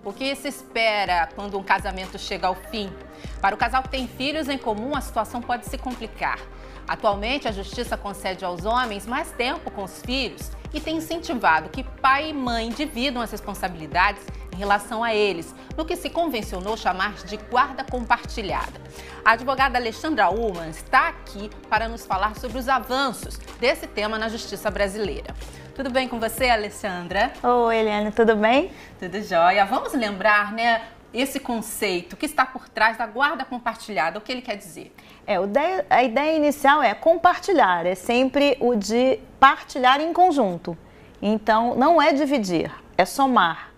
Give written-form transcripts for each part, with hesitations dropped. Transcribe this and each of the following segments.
O que se espera quando um casamento chega ao fim? Para o casal que tem filhos em comum, a situação pode se complicar. Atualmente, a Justiça concede aos homens mais tempo com os filhos e tem incentivado que pai e mãe dividam as responsabilidades em relação a eles, no que se convencionou chamar de guarda compartilhada. A advogada Alexandra Ullmann está aqui para nos falar sobre os avanços desse tema na justiça brasileira. Tudo bem com você, Alexandra? Oi, Eliane, tudo bem? Tudo jóia. Vamos lembrar, esse conceito que está por trás da guarda compartilhada, o que ele quer dizer? A ideia inicial é compartilhar, é sempre o de partilhar em conjunto. Então, não é dividir, é somar.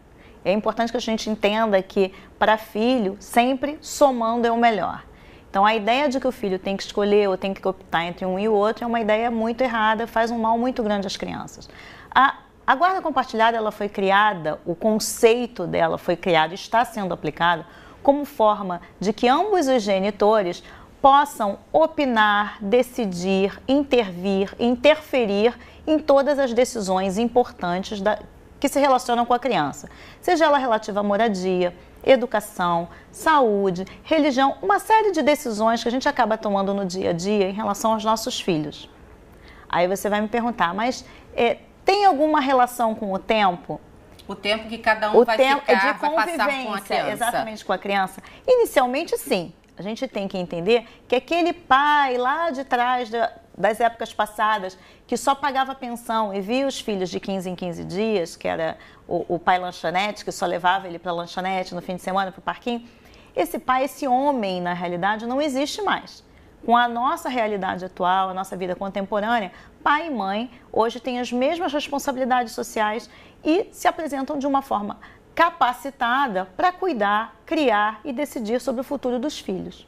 É importante que a gente entenda que, para filho, sempre somando é o melhor. Então, a ideia de que o filho tem que escolher ou tem que optar entre um e o outro é uma ideia muito errada, faz um mal muito grande às crianças. A guarda compartilhada ela foi criada, o conceito dela foi criado e está sendo aplicado como forma de que ambos os genitores possam opinar, decidir, intervir, interferir em todas as decisões importantes que se relacionam com a criança, seja ela relativa à moradia, educação, saúde, religião, uma série de decisões que a gente acaba tomando no dia a dia em relação aos nossos filhos. Aí você vai me perguntar, mas tem alguma relação com o tempo? O tempo que cada um vai ficar, vai passar com a criança. Exatamente, com a criança. Inicialmente, sim. A gente tem que entender que aquele pai lá de trás das épocas passadas, que só pagava pensão e via os filhos de 15 em 15 dias, que era o pai lanchonete, que só levava ele para a lanchonete no fim de semana, para o parquinho, esse pai, esse homem, na realidade, não existe mais. Com a nossa realidade atual, a nossa vida contemporânea, pai e mãe hoje têm as mesmas responsabilidades sociais e se apresentam de uma forma capacitada para cuidar, criar e decidir sobre o futuro dos filhos.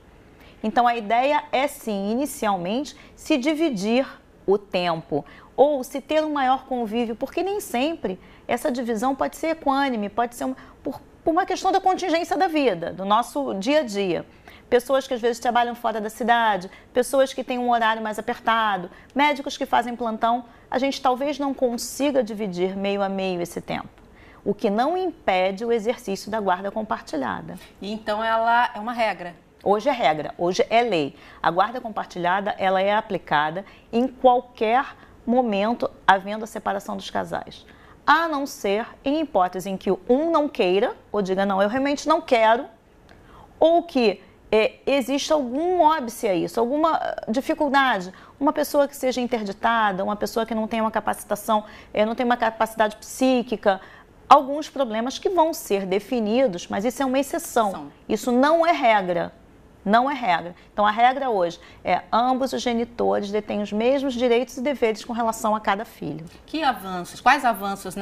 Então, a ideia é, sim, inicialmente, se dividir o tempo ou se ter um maior convívio, porque nem sempre essa divisão pode ser equânime, pode ser por uma questão da contingência da vida, do nosso dia a dia. Pessoas que às vezes trabalham fora da cidade, pessoas que têm um horário mais apertado, médicos que fazem plantão, a gente talvez não consiga dividir meio a meio esse tempo. O que não impede o exercício da guarda compartilhada. E então ela é uma regra? Hoje é regra, hoje é lei. A guarda compartilhada ela é aplicada em qualquer momento havendo a separação dos casais. A não ser em hipótese em que um não queira, ou diga não, eu realmente não quero, ou que existe algum óbice a isso, alguma dificuldade, uma pessoa que seja interditada, uma pessoa que não tenha uma capacitação, não tem uma capacidade psíquica, alguns problemas que vão ser definidos, mas isso é uma exceção, isso não é regra. Não é regra. Então, a regra hoje é ambos os genitores detêm os mesmos direitos e deveres com relação a cada filho. Que avanços, quais avanços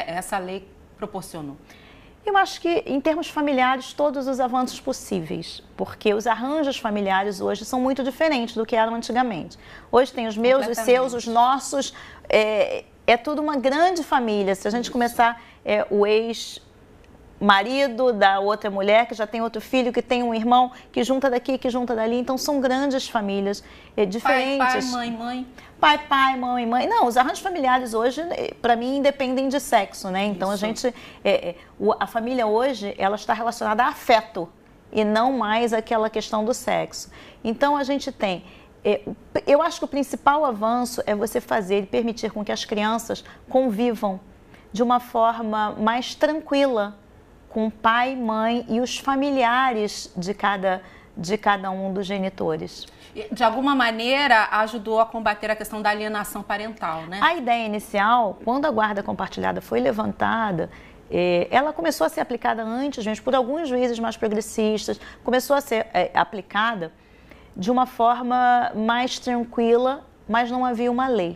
essa lei proporcionou? Eu acho que, em termos familiares, todos os avanços possíveis, porque os arranjos familiares hoje são muito diferentes do que eram antigamente. Hoje tem os meus, os seus, os nossos, é tudo uma grande família. Se a gente começar o ex-marido da outra mulher, que já tem outro filho, que tem um irmão, que junta daqui, que junta dali, então são grandes famílias diferentes. Pai, mãe. Pai, mãe. Não, os arranjos familiares hoje, para mim, independem de sexo, né? Então, a família hoje, ela está relacionada a afeto e não mais aquela questão do sexo. Então, a gente tem... eu acho que o principal avanço é você fazer e permitir com que as crianças convivam de uma forma mais tranquila com pai, mãe e os familiares de cada um dos genitores. De alguma maneira, ajudou a combater a questão da alienação parental, né? A ideia inicial, quando a guarda compartilhada foi levantada, ela começou a ser aplicada antes, gente, por alguns juízes mais progressistas, começou a ser aplicada de uma forma mais tranquila, mas não havia uma lei.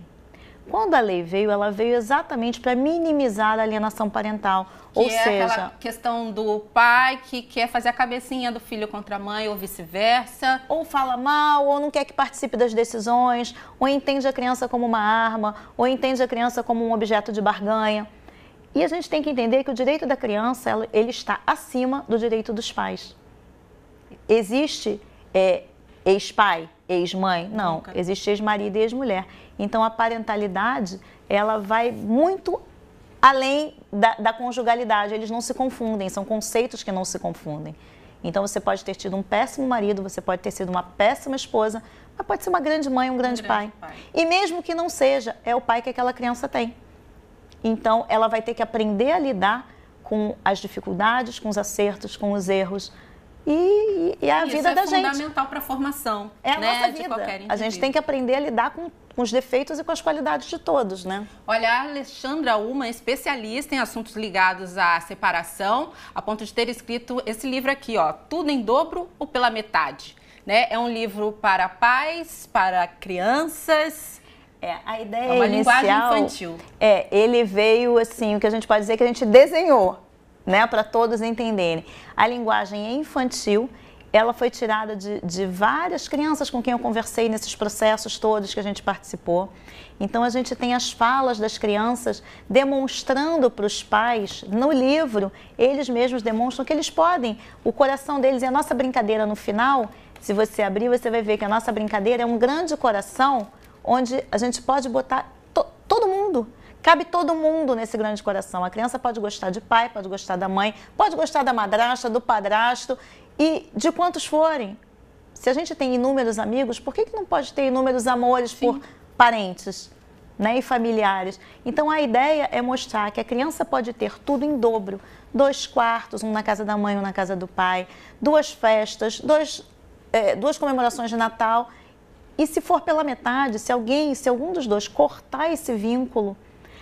Quando a lei veio, ela veio exatamente para minimizar a alienação parental. Ou seja, aquela questão do pai que quer fazer a cabecinha do filho contra a mãe ou vice-versa. Ou fala mal, ou não quer que participe das decisões, ou entende a criança como uma arma, ou entende a criança como um objeto de barganha. E a gente tem que entender que o direito da criança, ele está acima do direito dos pais. Existe ex-pai, ex-mãe? Não, existe ex-marido e ex-mulher. Então, a parentalidade, ela vai muito além da conjugalidade. Eles não se confundem, são conceitos que não se confundem. Então, você pode ter tido um péssimo marido, você pode ter sido uma péssima esposa, mas pode ser uma grande mãe, um grande pai. E mesmo que não seja, é o pai que aquela criança tem. Então, ela vai ter que aprender a lidar com as dificuldades, com os acertos, com os erros. E é a vida da gente. Isso é fundamental para a formação, é a nossa vida. De qualquer indivíduo. A gente tem que aprender a lidar com os defeitos e com as qualidades de todos, né? Olha, a Alexandra Ullmann é especialista em assuntos ligados à separação, a ponto de ter escrito esse livro aqui, ó, Tudo em Dobro ou Pela Metade, né? É um livro para pais, para crianças. A ideia é uma inicial, linguagem infantil. Ele veio assim, o que a gente pode dizer que a gente desenhou, né, para todos entenderem. A linguagem é infantil. Ela foi tirada de várias crianças com quem eu conversei nesses processos todos que a gente participou. Então, a gente tem as falas das crianças demonstrando para os pais, no livro, eles mesmos demonstram que eles podem. O coração deles é a nossa brincadeira no final. Se você abrir, você vai ver que a nossa brincadeira é um grande coração, onde a gente pode botar todo mundo. Cabe todo mundo nesse grande coração. A criança pode gostar de pai, pode gostar da mãe, pode gostar da madrasta, do padrasto e de quantos forem. Se a gente tem inúmeros amigos, por que não pode ter inúmeros amores Sim. por parentes, né, e familiares? Então, a ideia é mostrar que a criança pode ter tudo em dobro. 2 quartos, um na casa da mãe, um na casa do pai, 2 festas, 2 comemorações de Natal. E se for pela metade, se algum dos dois cortar esse vínculo,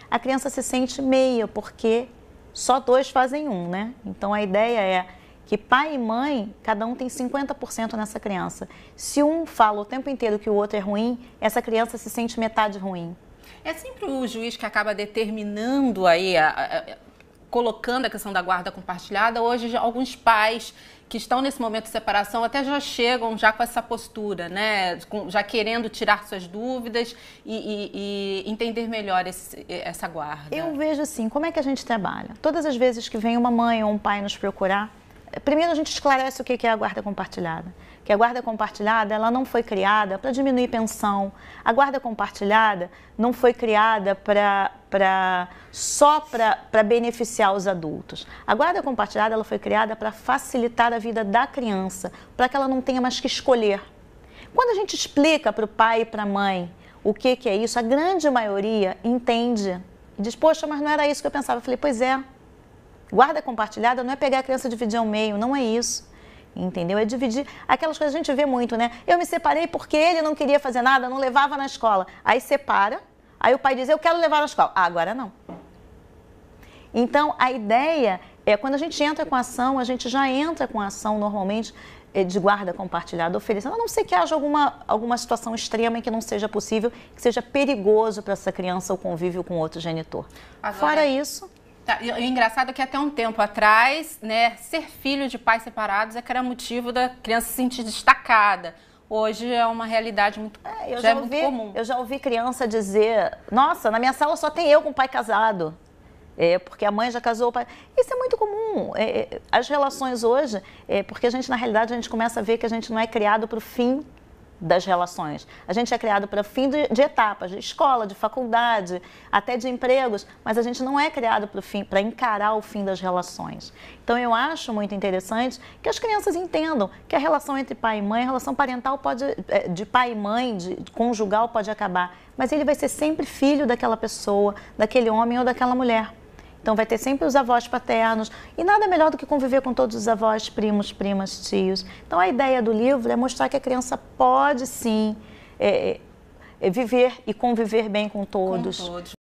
a criança se sente meia, porque só 2 fazem 1, né? Então, a ideia é que pai e mãe, cada um tem 50% nessa criança. Se um fala o tempo inteiro que o outro é ruim, essa criança se sente metade ruim. É sempre o juiz que acaba determinando aí, colocando a questão da guarda compartilhada. Hoje, alguns pais que estão nesse momento de separação até já chegam já com essa postura, né? Já querendo tirar suas dúvidas e entender melhor essa guarda. Eu vejo assim, como é que a gente trabalha? Todas as vezes que vem uma mãe ou um pai nos procurar, primeiro a gente esclarece o que é a guarda compartilhada. Que a guarda compartilhada, ela não foi criada para diminuir pensão. A guarda compartilhada não foi criada só para beneficiar os adultos. A guarda compartilhada, ela foi criada para facilitar a vida da criança, para que ela não tenha mais que escolher. Quando a gente explica para o pai e para a mãe o que é isso, a grande maioria entende e diz, poxa, mas não era isso que eu pensava. Eu falei, pois é. Guarda compartilhada não é pegar a criança e dividir ao meio, não é isso. Entendeu? É dividir aquelas coisas que a gente vê muito, né? Eu me separei porque ele não queria fazer nada, não levava na escola. Aí separa, aí o pai diz, eu quero levar na escola. Ah, agora não. Então, a ideia é, quando a gente entra com a ação, a gente já entra com a ação normalmente de guarda compartilhada, oferecendo, a não ser que haja alguma situação extrema em que não seja possível, que seja perigoso para essa criança o convívio com outro genitor. Agora, fora isso... Tá, e o engraçado é que até um tempo atrás, né, ser filho de pais separados é que era motivo da criança se sentir destacada. Hoje é uma realidade muito, muito comum. Eu já ouvi criança dizer, nossa, na minha sala só tem eu com pai casado. Porque a mãe já casou o pai. Isso é muito comum. As relações hoje, porque a gente, na realidade, a gente começa a ver que a gente não é criado para o fim das relações. A gente é criado para fim de etapas, de escola, de faculdade, até de empregos, mas a gente não é criado para o fim, para encarar o fim das relações. Então, eu acho muito interessante que as crianças entendam que a relação entre pai e mãe, a relação parental pode, de pai e mãe, de conjugal pode acabar, mas ele vai ser sempre filho daquela pessoa, daquele homem ou daquela mulher. Então, vai ter sempre os avós paternos e nada melhor do que conviver com todos os avós, primos, primas, tios. Então, a ideia do livro é mostrar que a criança pode, sim, viver e conviver bem com todos.